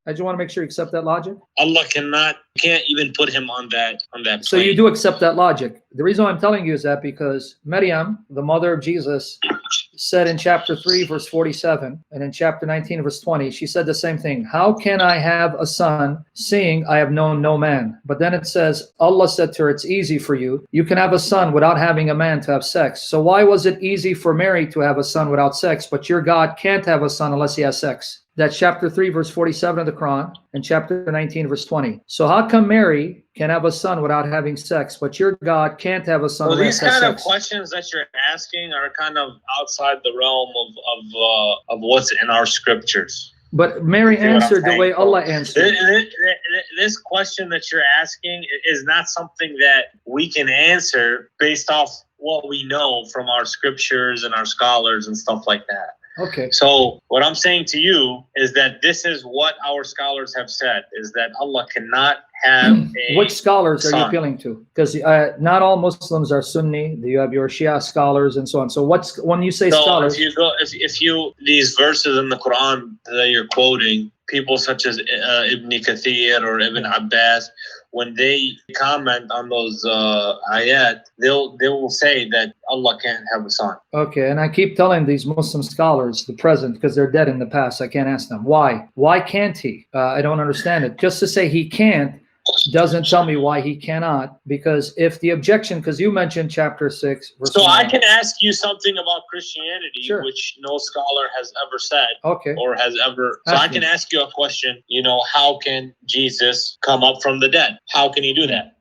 I just want to make sure you accept that logic. Allah can't even put him on that plane. So you do accept that logic. The reason why I'm telling you is that because Maryam, the mother of Jesus, said in chapter 3, verse 47, and in chapter 19, verse 20, she said the same thing. How can I have a son, seeing I have known no man? But then it says, Allah said to her, it's easy for you. You can have a son without having a man to have sex. So why was it easy for Mary to have a son without sex, but your God can't have a son unless he has sex? That's chapter 3, verse 47 of the Quran, and chapter 19, verse 20. So how come Mary can have a son without having sex, but your God can't have a son unless he has sex? These kind of questions that you're asking are kind of outside the realm of what's in our scriptures. But Mary answered the way Allah answered. This question that you're asking is not something that we can answer based off what we know from our scriptures and our scholars and stuff like that. Okay. So what I'm saying to you is that this is what our scholars have said, is that Allah cannot have a Which scholars son. are you appealing to? Because not all Muslims are Sunni. You have your Shia scholars and so on. So when you say scholars, if you these verses in the Quran that you're quoting, people such as Ibn Kathir or Ibn Abbas, when they comment on those ayat, they will say that Allah can't have a son. Okay, and I keep telling these Muslim scholars, the present, because they're dead in the past, I can't ask them why. Why can't he? I don't understand it. Just to say he can't doesn't tell me why he cannot, because if the objection, because you mentioned chapter 6 verse so 9. I can ask you something about Christianity, sure, which no scholar has ever said, okay, or has ever. So I can ask you a question. How can Jesus come up from the dead? How can he do that?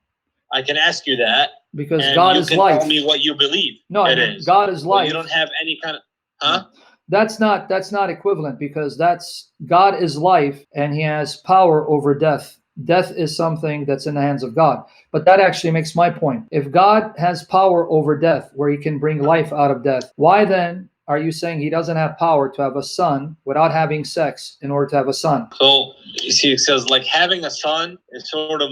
I can ask you that because God is life. Tell me what you believe. No, it is. God is life. You don't have any kind of That's not equivalent, because that's God is life and he has power over death. Death is something that's in the hands of God. But that actually makes my point. If God has power over death, where he can bring life out of death, why then are you saying he doesn't have power to have a son without having sex in order to have a son? So, you see, it says like having a son is sort of,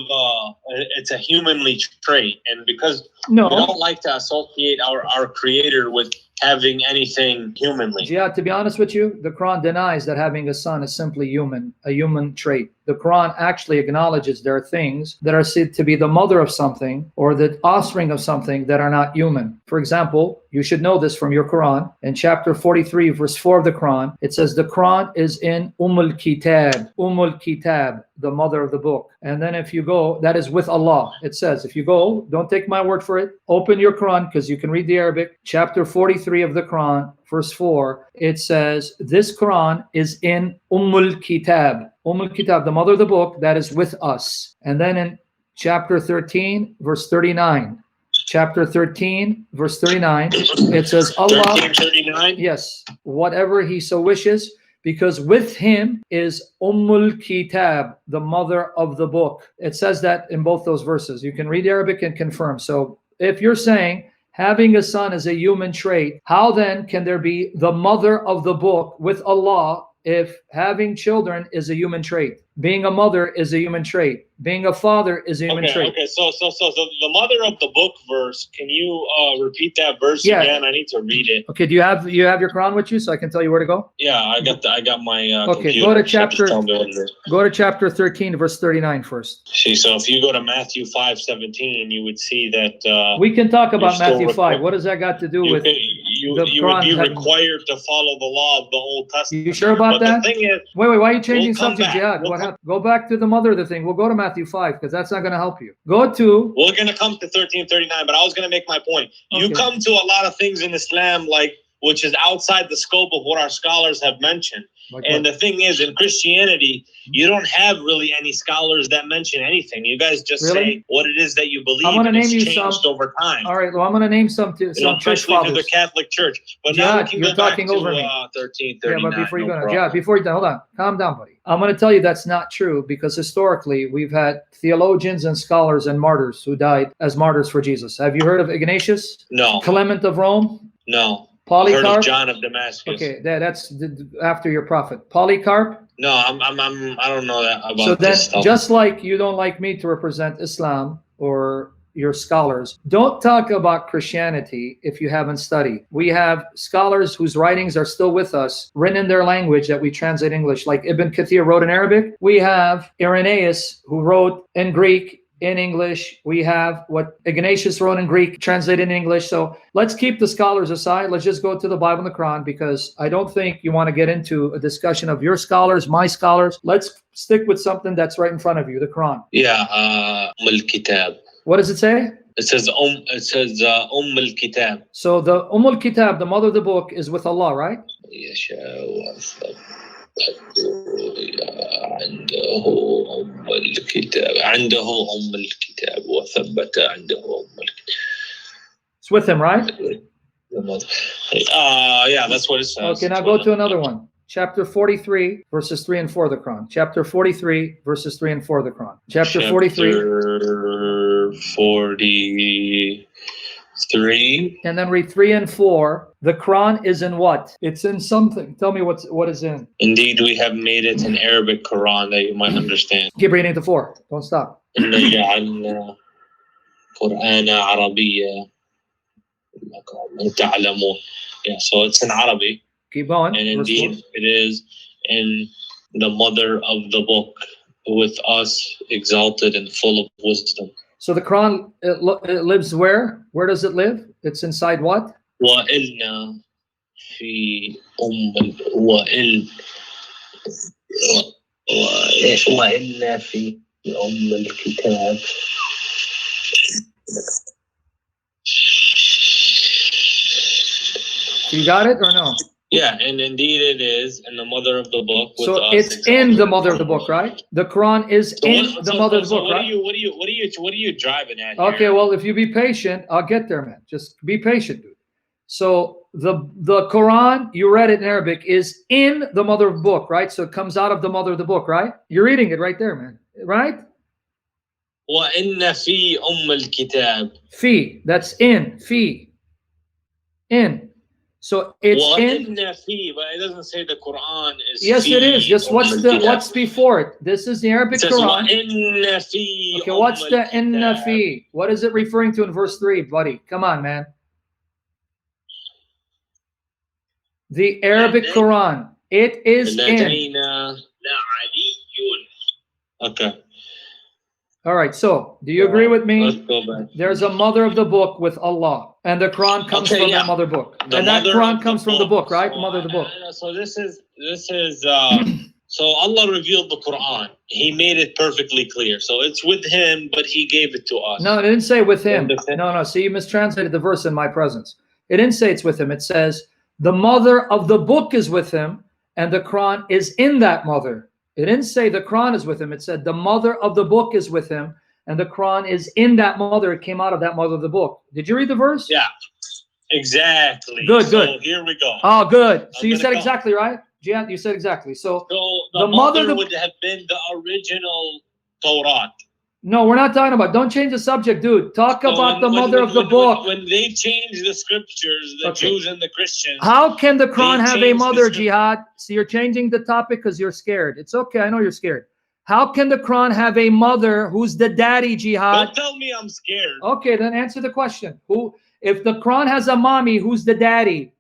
it's a humanly trait. And because we don't like to associate our creator with having anything humanly. Yeah, to be honest with you, the Quran denies that having a son is simply a human trait. The Quran actually acknowledges there are things that are said to be the mother of something or the offspring of something that are not human. For example, you should know this from your Quran. In chapter 43, verse 4 of the Quran, it says the Quran is in Kitab, Kitab, the mother of the book. And then if you go, that is with Allah. It says, if you go, don't take my word for it, open your Quran, because you can read the Arabic, chapter 43 of the Quran, verse 4, it says, this Quran is in Kitab, Kitab, the mother of the book, that is with us. And then in chapter 13, verse 39, chapter 13, verse 39, it says, Allah, 39? Yes, whatever he so wishes, because with him is Kitab, the mother of the book. It says that in both those verses. You can read Arabic and confirm. So if you're saying having a son is a human trait, how then can there be the mother of the book with Allah if having children is a human trait? Being a mother is a human trait. Being a father is a human trait. Okay, so the mother of the book verse, can you repeat that verse again? I need to read it. Okay, do you have your Quran with you so I can tell you where to go? Yeah, I got my okay, computer. Go to chapter 13, verse 39 first. See, so if you go to Matthew 5:17, you would see that we can talk about Matthew 5. What does that got to do with you would be required to follow the law of the Old Testament. You sure about that? The thing is, wait, why are you changing subject, Jihad? Go back to the mother of the thing. We'll go to Matthew 5, because that's not going to help you. We're going to come to 1339, but I was going to make my point. Okay. You come to a lot of things in Islam, which is outside the scope of what our scholars have mentioned. And the thing is, in Christianity, you don't have really any scholars that mention anything. You guys just say what it is that you believe, and it's changed over time. All right, well, I'm going to name some church fathers. To the Catholic Church. But now we can go back to 1339. Yeah, but before you go, hold on. Calm down, buddy. I'm going to tell you that's not true, because historically, we've had theologians and scholars and martyrs who died as martyrs for Jesus. Have you heard of Ignatius? No. Clement of Rome? No. Polycarp? Heard of John of Damascus. Okay, that's after your prophet. Polycarp? No, I don't know that about so then, this stuff. Just like you don't like me to represent Islam or your scholars. Don't talk about Christianity if you haven't studied. We have scholars whose writings are still with us, written in their language that we translate English, like Ibn Kathir wrote in Arabic. We have Irenaeus, who wrote in Greek, in English. We have what Ignatius wrote in Greek, translated in English. So let's keep the scholars aside. Let's just go to the Bible and the Quran, because I don't think you want to get into a discussion of your scholars, my scholars. Let's stick with something that's right in front of you, the Quran. Yeah, al-Kitab. What does it say? It says al-Kitab. So the al-Kitab, the mother of the book, is with Allah, right? عنده الكتاب وثبت عنده الكتاب. It's with him, right? Yeah, that's what it says. Okay, now go to another one. Chapter 43, verses 3 and 4 of the Quran. Chapter 43, verses 3 and 4 of the Quran. Chapter 43. 43. And then read 3 and 4. The Quran is in what? It's in something. Tell me what is in. Indeed, we have made it an Arabic Quran that you might understand. Keep reading to 4. Don't stop. قرآن عربية تعلمون. Yeah, so it's in Arabic. Keep going. And indeed, it is in the mother of the book, with us exalted and full of wisdom. So the Quran, it lives where? Where does it live? It's inside what? وإلنا في وإلنا في الكتاب. You got it or no? Yeah, and indeed it is in the mother of the book. So it's in the mother of the book, right? The Quran is in the mother of the book, right? What are you driving at? Okay, here? well, if you be patient, I'll get there, man. Just be patient, dude. So the Quran, you read it in Arabic, is in the mother of the book, right? So it comes out of the mother of the book, right? You're reading it right there, man. Right? وَإِنَّ فِي الْكِتَابِ. Fi, that's in. Fi. In. So it's in. Fi, but it doesn't say the Quran is. Yes, it is. Just what's before it? This is the Arabic Quran. Okay, what's the inna fi? What is it referring to in verse 3, buddy? Come on, man. The Arabic Quran. It is in. Okay. All right, so do you agree with me? Let's go back. There's a mother of the book with Allah, and the Quran comes from that mother book. And that Quran comes from the book, right? The mother of the book. So this is so Allah revealed the Quran. He made it perfectly clear. So it's with him, but he gave it to us. No, it didn't say with him. No, see, you mistranslated the verse in my presence. It didn't say it's with him. It says the mother of the book is with him, and the Quran is in that mother. It didn't say the Quran is with him. It said the mother of the book is with him, and the Quran is in that mother. It came out of that mother of the book. Did you read the verse? Yeah, exactly. Good. So here we go. Oh, good. So you said exactly right? Jihad, you said exactly. So the mother would have been the original Torah. No, we're not talking about. Don't change the subject, dude. Talk about the mother of the book. When they change the scriptures, the Jews and the Christians. How can the Quran have a mother, Jihad? So you're changing the topic because you're scared. It's okay. I know you're scared. How can the Quran have a mother who's the daddy, Jihad? Don't tell me I'm scared. Okay, then answer the question. If the Quran has a mommy, who's the daddy?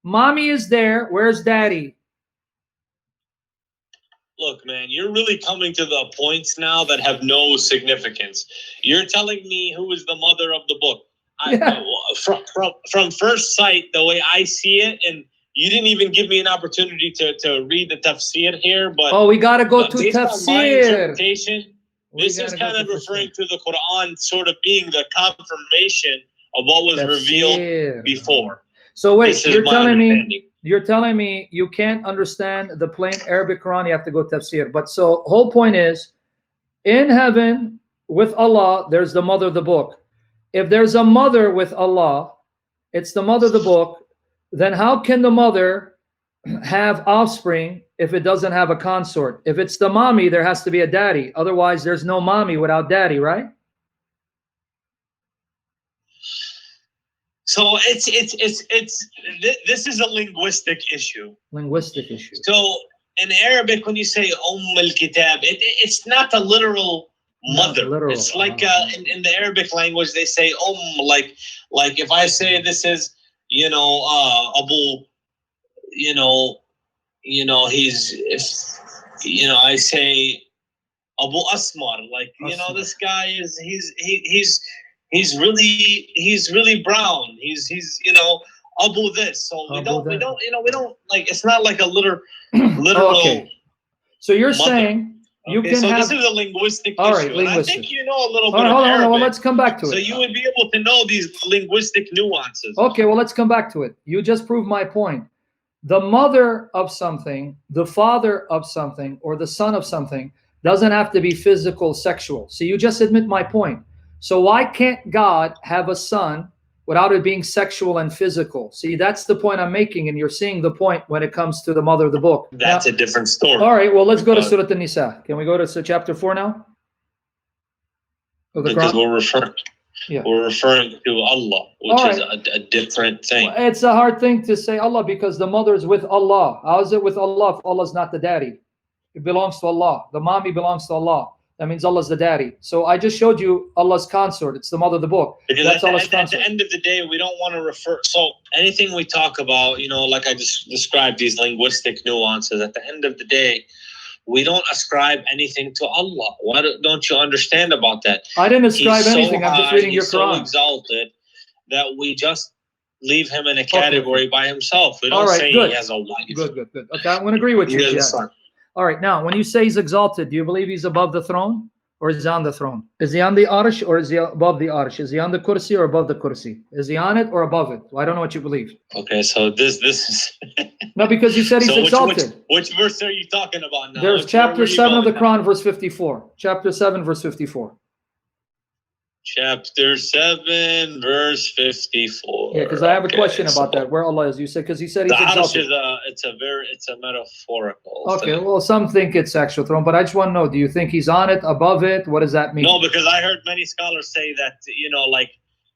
Mommy is there. Where's daddy? Look, man, you're really coming to the points now that have no significance. You're telling me who is the mother of the book. From first sight, the way I see it, and you didn't even give me an opportunity to read the tafsir here. But we got to go to tafsir. This is kind of referring to the Quran sort of being the confirmation of what was revealed before. So wait, you're telling me you can't understand the plain Arabic Quran, you have to go tafsir. But so whole point is, in heaven with Allah, there's the mother of the book. If there's a mother with Allah, it's the mother of the book, then how can the mother have offspring if it doesn't have a consort? If it's the mommy, there has to be a daddy. Otherwise, there's no mommy without daddy, right? So this is a linguistic issue. Linguistic issue. So in Arabic, when you say al-Kitab, it's not a literal mother. Literal. It's like in the Arabic language they say like if I say this is Abu, he's I say Abu Asmar, like this guy is he's really brown. He's Abu this. So we don't like, it's not like a literal. Okay. So you're saying you can have. This is a linguistic all issue. right, linguistic. And I think you know a little bit of Arabic. Hold on. Well, let's come back to it. So you would be able to know these linguistic nuances. Okay, well, let's come back to it. You just proved my point. The mother of something, the father of something, or the son of something doesn't have to be physical, sexual. So you just admit my point. So why can't God have a son without it being sexual and physical? See, that's the point I'm making, and you're seeing the point when it comes to the mother of the book. That's a different story. All right, well, let's go to Surah An-Nisa. Can we go to chapter 4 now? Because we're referring to Allah, which is a different thing. Well, it's a hard thing to say Allah because the mother is with Allah. How is it with Allah if Allah's not the daddy? It belongs to Allah. The mommy belongs to Allah. That means Allah's the daddy. So I just showed you Allah's consort. It's the mother of the book. Because that's Allah's at the end of the day, we don't want to refer. So anything we talk about, like I just described, these linguistic nuances, at the end of the day, we don't ascribe anything to Allah. Why don't you understand about that? I didn't ascribe anything. I'm just reading your Quran. He's so exalted that we just leave him in a category by himself. We don't say he has a wife. Good. Okay, I'm going to agree with you. Yeah. All right, now, when you say he's exalted, do you believe he's above the throne or is he on the throne? Is he on the arsh or is he above the arsh? Is he on the kursi or above the kursi? Is he on it or above it? Well, I don't know what you believe. Okay, so this is... No, because you said he's exalted. Which verse are you talking about now? There's chapter 7 of the Quran, verse 54. Chapter 7, verse 54. Chapter 7, verse 54. Yeah, because I have a question about that. Where Allah is? You said because he said he's exalted. It's a metaphorical. Okay, thing. well, some think it's actual throne, but I just want to know: do you think he's on it, above it? What does that mean? No, because I heard many scholars say that like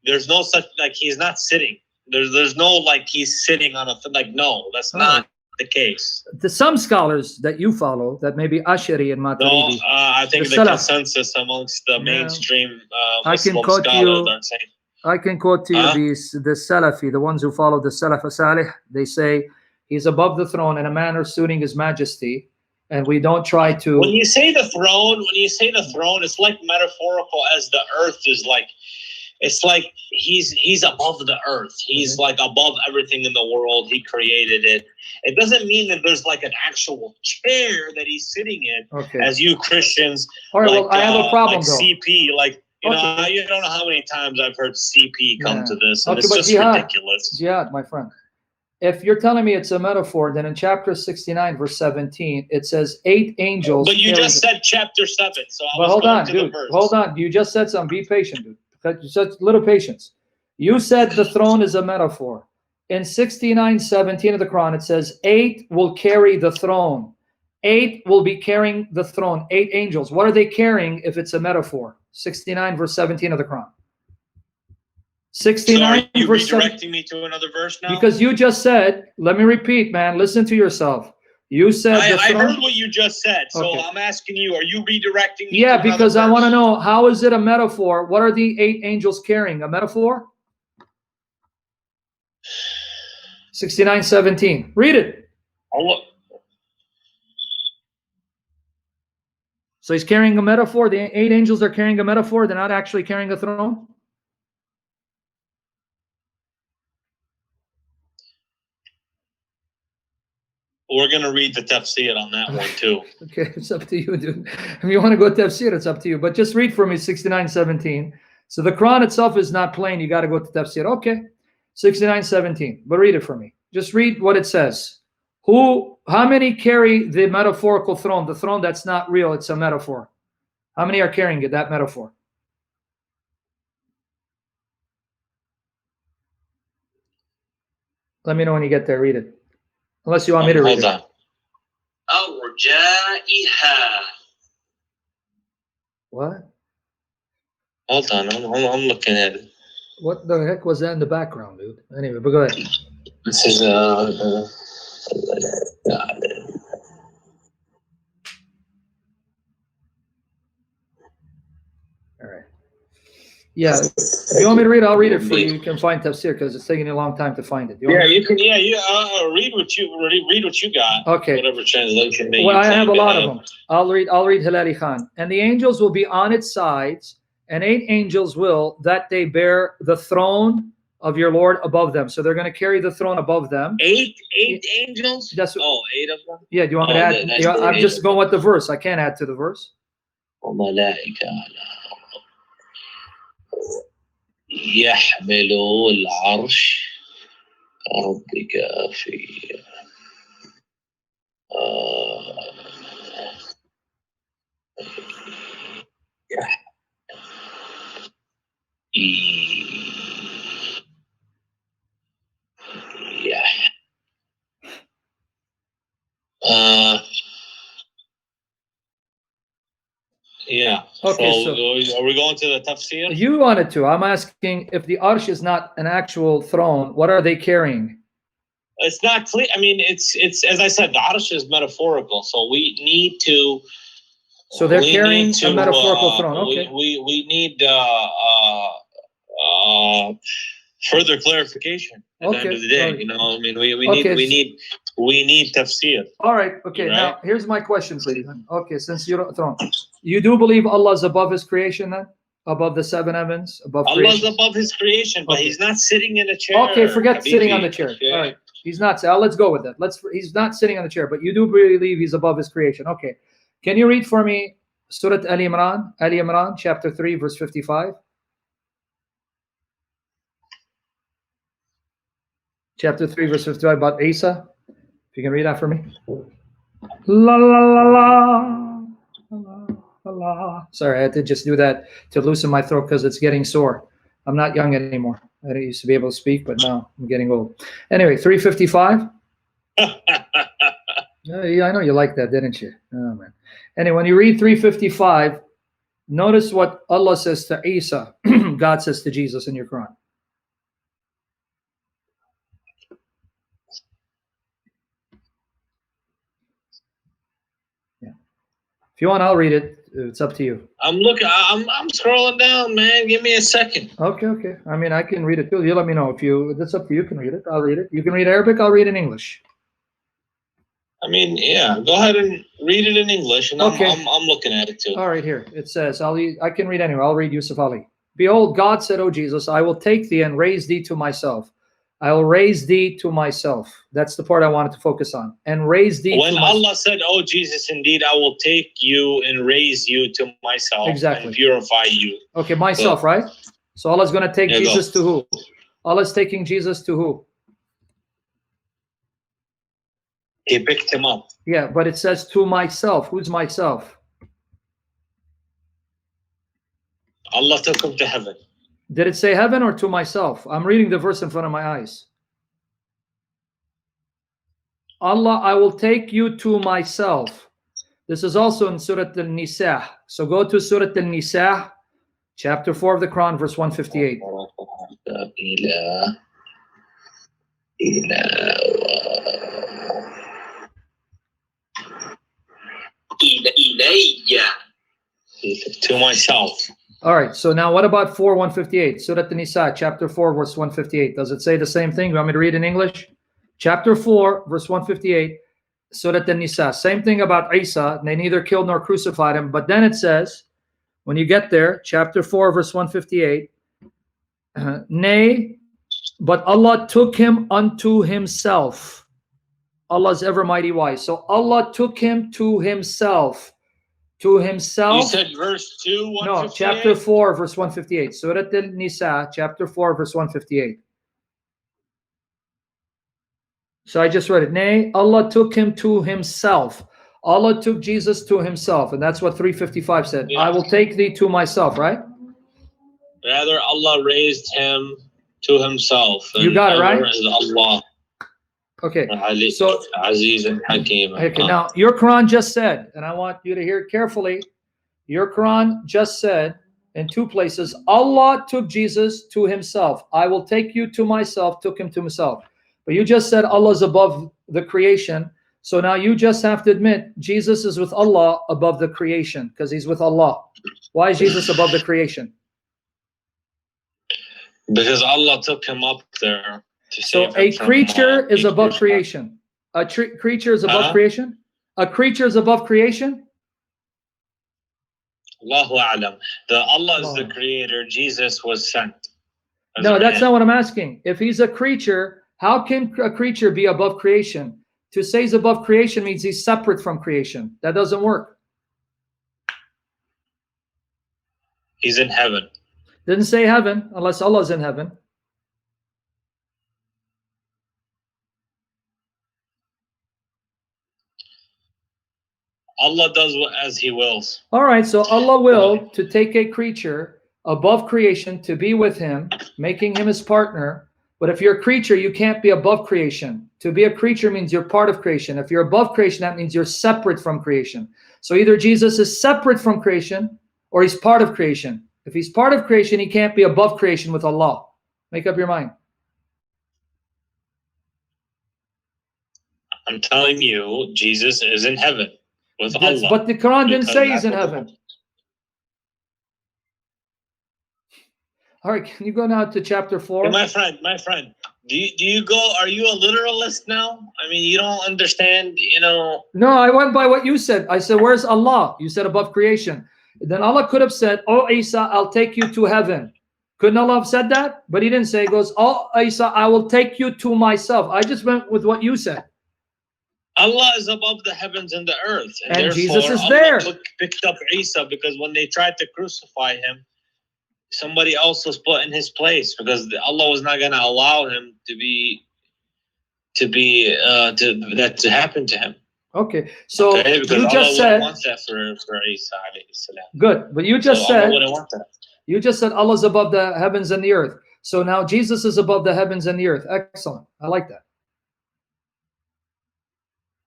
there's no such he's not sitting. There's no he's sitting on a no, that's not the case. To some scholars that you follow, that maybe Ashari and Maturidi. No, I think the consensus amongst the mainstream Muslim scholars are saying. I can quote to you the Salafi, the ones who follow the Salaf Salih. They say he's above the throne in a manner suiting his majesty, and we don't try to. When you say the throne, it's like metaphorical as the earth is like. It's like he's above the earth. He's like above everything in the world. He created it. It doesn't mean that there's like an actual chair that he's sitting in, as you Christians. All right, well, I have a problem though. CP, you don't know how many times I've heard CP come to this, and it's just ridiculous. Jihad, my friend. If you're telling me it's a metaphor, then in chapter 69, verse 17, it says 8 angels. But you just said chapter 7, so I was hold going on, to dude. the verse. Hold on. You just said something. Be patient, dude. Such little patience. You said the throne is a metaphor. In 69:17 of the Quran, it says 8 will carry the throne. 8 will be carrying the throne. 8 angels. What are they carrying if it's a metaphor? 69 verse 17 of the Quran. 69 so are you verse redirecting me to another verse now? Because you just said, let me repeat, man, listen to yourself. You said I heard what you just said, so I'm asking you, are you redirecting me? Yeah, because I want to know, how is it a metaphor? What are the 8 angels carrying? A metaphor? 69:17. Read it. Allah. So he's carrying a metaphor. The 8 angels are carrying a metaphor. They're not actually carrying a throne. We're going to read the tafsir on that one too. Okay, it's up to you, dude. If you want to go tafsir, it's up to you. But just read for me 69:17. So the Quran itself is not plain. You got to go to tafsir. Okay, 69:17. But read it for me. Just read what it says. How many carry the metaphorical throne? The throne that's not real. It's a metaphor. How many are carrying it? That metaphor. Let me know when you get there. Read it. Unless you want me to read it. What? Hold on, I'm looking at it. What the heck was that in the background, dude? Anyway, but go ahead. This is All right. Yeah. If you want me to read it, I'll read it for you. You can find tafsir because it's taking you a long time to find it. You can. Yeah, read what you got. Okay. Whatever translation. Well, I have a lot of them. I'll read Hilali Khan. And the angels will be on its sides, and 8 angels will that they bear the throne of your Lord above them. So they're going to carry the throne above them. 8 angels? That's 8 of them? Yeah, do you want me to add? I'm just going with the verse. I can't add to the verse. يحملوا العرش ربك في Yeah. Okay, so are we going to the tafsir? You wanted to. I'm asking if the arsh is not an actual throne, what are they carrying? It's not clear. I mean, it's as I said, the arsh is metaphorical, so we need to. So they're carrying a metaphorical throne. Okay. We need further clarification at the end of the day. Right. You know, I mean, we need tafsir. All right. Okay. Right? Now here's my question, please. Okay, since you're throne, you do believe Allah is above His creation, then above the 7 heavens, above Allah's creation? above His creation, but He's not sitting in a chair. Okay, forget sitting on the chair. Okay. All right. He's not. Let's go with that. He's not sitting on the chair, but you do believe He's above His creation. Okay. Can you read for me Surah Ali Imran, chapter 3, verse 55? Chapter 3, verse 55 about Isa. If you can read that for me. La la la la. La, la. Sorry, I had to just do that to loosen my throat because it's getting sore. I'm not young anymore. I used to be able to speak, but now I'm getting old. Anyway, 355. Yeah, I know you liked that, didn't you? Oh, man. Anyway, when you read 355, notice what Allah says to Isa, God says to Jesus in your Quran. Yeah. If you want, I'll read it. It's up to you. I'm scrolling down, man. Give me a second. Okay. I mean, I can read it too. You let me know if that's up to you. You can read it. I'll read it. You can read Arabic. I'll read in English. I mean, yeah. Go ahead and read it in English, and okay. I'm looking at it too. All right, here it says. I can read anyway. I'll read Yusuf Ali. Behold, God said, "O Jesus, I will take thee and raise thee to myself. I will raise thee to myself." That's the part I wanted to focus on. And raise thee. When Allah said, "Oh Jesus, indeed, I will take you and raise you to myself, exactly, and purify you." Okay, myself, right? So Allah's going to take Jesus to who? Allah's taking Jesus to who? He picked him up. Yeah, but it says to myself. Who's myself? Allah took him to heaven. Did it say heaven or to myself? I'm reading the verse in front of my eyes. Allah, I will take you to myself. This is also in Surah Al-Nisa. So go to Surah Al-Nisa, chapter 4 of the Quran, verse 158. To myself. All right, so now what about 4:158? Surah An-Nisa, chapter 4, verse 158. Does it say the same thing? You want me to read in English? Chapter 4, verse 158, Surah An-Nisa. Same thing about Isa. They neither killed nor crucified him. But then it says, when you get there, chapter 4, verse 158, nay, but Allah took him unto himself. Allah is ever mighty wise. So Allah took him to himself. To himself. You said verse 2, 158? No, chapter 4, verse 158. Surah An-Nisa, chapter 4, verse 158. So I just read it. Nay, Allah took him to himself. Allah took Jesus to himself. And that's what 355 said. Yeah. I will take thee to myself, right? Rather, Allah raised him to himself. You got it, right? Allah. Okay, so Aziz and Hakim. Okay, now your Quran just said, and I want you to hear it carefully. Your Quran just said in 2 places, Allah took Jesus to himself. I will take you to myself, took him to himself. But you just said Allah is above the creation. So now you just have to admit Jesus is with Allah above the creation because he's with Allah. Why is Jesus above the creation? Because Allah took him up there to So save a him creature from, is above creation. A creature is above creation? A creature is above creation? Allahu A'lam. Allah is the creator. Jesus was sent. No, that's not what I'm asking. If he's a creature, how can a creature be above creation? To say he's above creation means he's separate from creation. That doesn't work. He's in heaven. Didn't say heaven, unless Allah's in heaven. Allah does as he wills. All right, so Allah will to take a creature above creation to be with him, making him his partner. But if you're a creature, you can't be above creation. To be a creature means you're part of creation. If you're above creation, that means you're separate from creation. So either Jesus is separate from creation or he's part of creation. If he's part of creation, he can't be above creation with Allah. Make up your mind. I'm telling you, Jesus is in heaven with Allah. But the Quran didn't say he's in heaven. All right, can you go now to chapter 4? Hey, my friend, do you go, are you a literalist now? I mean, you don't understand, you know. No, I went by what you said. I said, where's Allah? You said above creation. Then Allah could have said, oh, Isa, I'll take you to heaven. Couldn't Allah have said that? But he didn't say, he goes, oh, Isa, I will take you to myself. I just went with what you said. Allah is above the heavens and the earth. And Jesus is there. Allah picked up Isa because when they tried to crucify him, somebody else was put in his place because Allah was not going to allow him to happen to him. Okay, so because you just Allah said wants that for Isa alayhi salam. Good, but you just said Allah wouldn't want that. You just said Allah's above the heavens and the earth. So now Jesus is above the heavens and the earth. Excellent. I like that.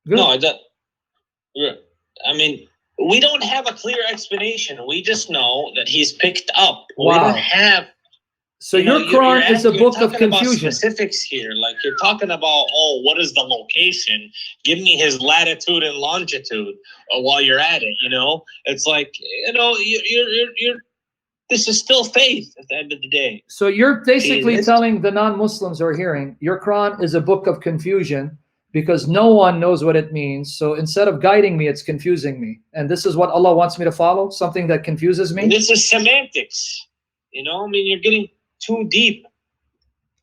Good. No, I mean, we don't have a clear explanation. We just know that he's picked up. Wow. We don't have. So your Quran is a book of confusion. Specifics here, like you're talking about, oh, what is the location? Give me his latitude and longitude while you're at it. You know, it's like, you know, you're. This is still faith at the end of the day. So you're basically telling the non-Muslims who are hearing your Quran is a book of confusion because no one knows what it means. So instead of guiding me, it's confusing me. And this is what Allah wants me to follow, something that confuses me. This is semantics. You know, I mean, you're getting too deep.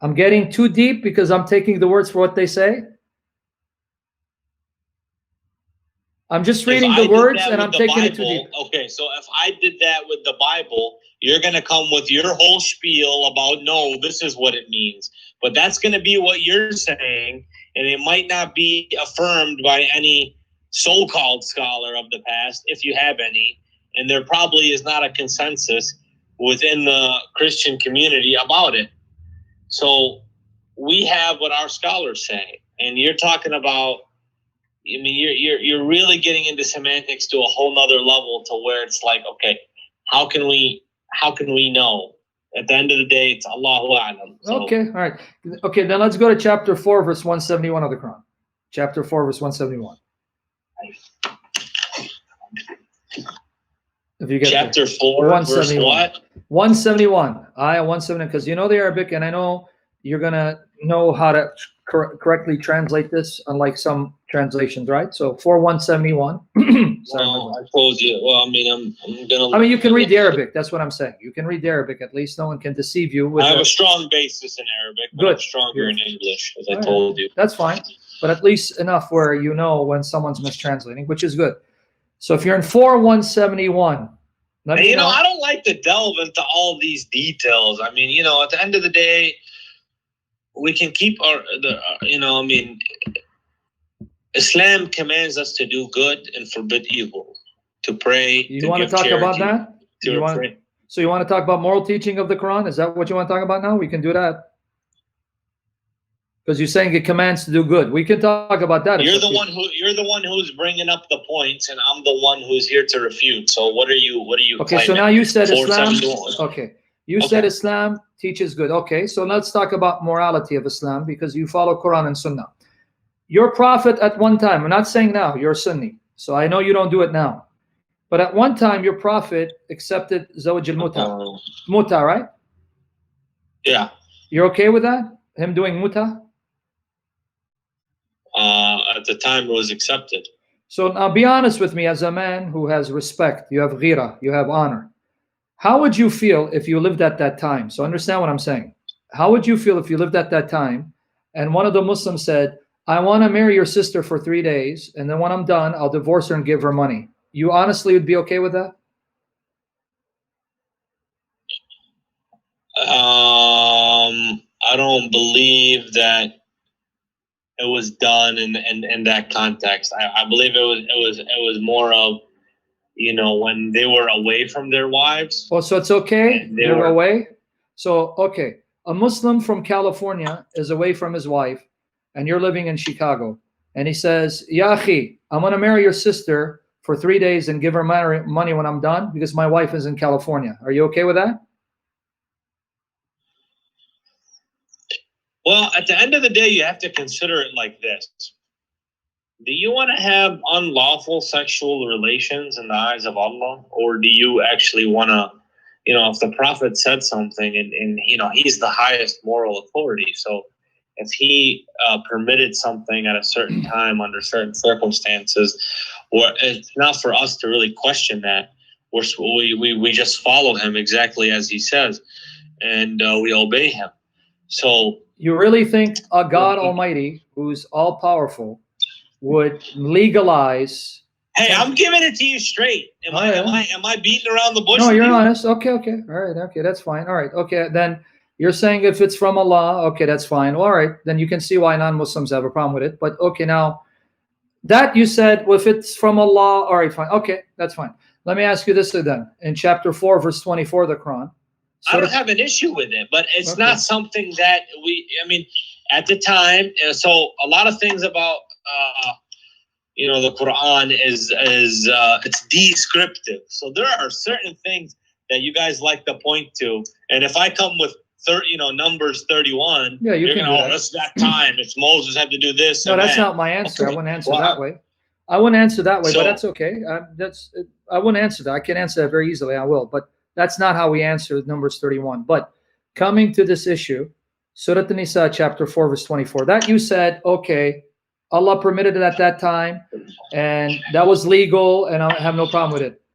I'm getting too deep because I'm taking the words for what they say. I'm just reading the words and I'm taking it too deep. Okay, so if I did that with the Bible, you're going to come with your whole spiel about, no, this is what it means. But that's going to be what you're saying, and it might not be affirmed by any so-called scholar of the past, if you have any. And there probably is not a consensus within the Christian community about it. So we have what our scholars say. And you're talking about, I mean, you're really getting into semantics to a whole nother level to where it's like, okay, how can we know? At the end of the day, it's Allahu A'lam. So, okay, all right. Okay, then let's go to chapter 4, verse 171 of the Quran. Chapter 4, verse 171. If you get chapter 4, verse what? 171. Ayah 171, because you know the Arabic, and I know you're going to know how to correctly translate this, unlike some translations, right? So 4171. Well, I told you. Well, I mean, I'm gonna. I mean, you can read the Arabic. That's what I'm saying. You can read the Arabic. At least no one can deceive you. With I have a strong basis in Arabic, but I'm stronger in English, as I told you. That's fine, but at least enough where you know when someone's mistranslating, which is good. So if you're in 4171. You know, I don't like to delve into all these details. I mean, you know, at the end of the day, we can keep I mean, Islam commands us to do good and forbid evil, to pray. You want to talk about that? So you want to talk about moral teaching of the Quran? Is that what you want to talk about now? We can do that. Because you're saying it commands to do good. We can talk about that. You're the one who's bringing up the points, and I'm the one who's here to refute. So what are you? Okay, so now you said Islam. Okay, you said Islam teaches good. Okay, so let's talk about morality of Islam because you follow Quran and Sunnah. Your prophet at one time, I'm not saying now, you're Sunni, so I know you don't do it now. But at one time, your prophet accepted Zawj al-Muta. Muta, right? Yeah. You're okay with that? Him doing Muta? At the time, it was accepted. So now be honest with me as a man who has respect, you have ghira, you have honor. How would you feel if you lived at that time? So understand what I'm saying. How would you feel if you lived at that time and one of the Muslims said, I want to marry your sister for 3 days, and then when I'm done, I'll divorce her and give her money? You honestly would be okay with that? I don't believe that it was done in that context. I believe it was more of, you know, when they were away from their wives. Oh, so it's okay? They're away? So, okay. A Muslim from California is away from his wife, and you're living in Chicago. And he says, Ya akhi, I'm going to marry your sister for 3 days and give her money when I'm done because my wife is in California. Are you okay with that? Well, at the end of the day, you have to consider it like this. Do you want to have unlawful sexual relations in the eyes of Allah? Or do you actually want to, you know, if the Prophet said something and you know, he's the highest moral authority. So if he permitted something at a certain time under certain circumstances, or it's not for us to really question that. We just follow him exactly as he says, and we obey him. So you really think a God Almighty, who's all powerful, would legalize? Hey, I'm giving it to you straight. Am I beating around the bush? No, you're honest. Okay. All right. Okay, that's fine. All right. Okay, then you're saying if it's from Allah, okay, that's fine. All right, then you can see why non-Muslims have a problem with it. But okay, now that you said, well, if it's from Allah, all right, fine. Okay, that's fine. Let me ask you this then. In chapter 4, verse 24 of the Quran. I don't have an issue with it, but it's not something that I mean, at the time, so a lot of things about, you know, the Quran is it's descriptive. So there are certain things that you guys like to point to. And if I come with Numbers 31, yeah, you're going to, that's that time. It's Moses had to do this. No, that's not my answer. I wouldn't answer that way. I wouldn't answer that way, but that's okay. I wouldn't answer that. I can answer that very easily. I will, but that's not how we answer Numbers 31. But coming to this issue, Surah An-Nisa, chapter 4, verse 24, that you said, okay, Allah permitted it at that time, and that was legal, and I have no problem with it.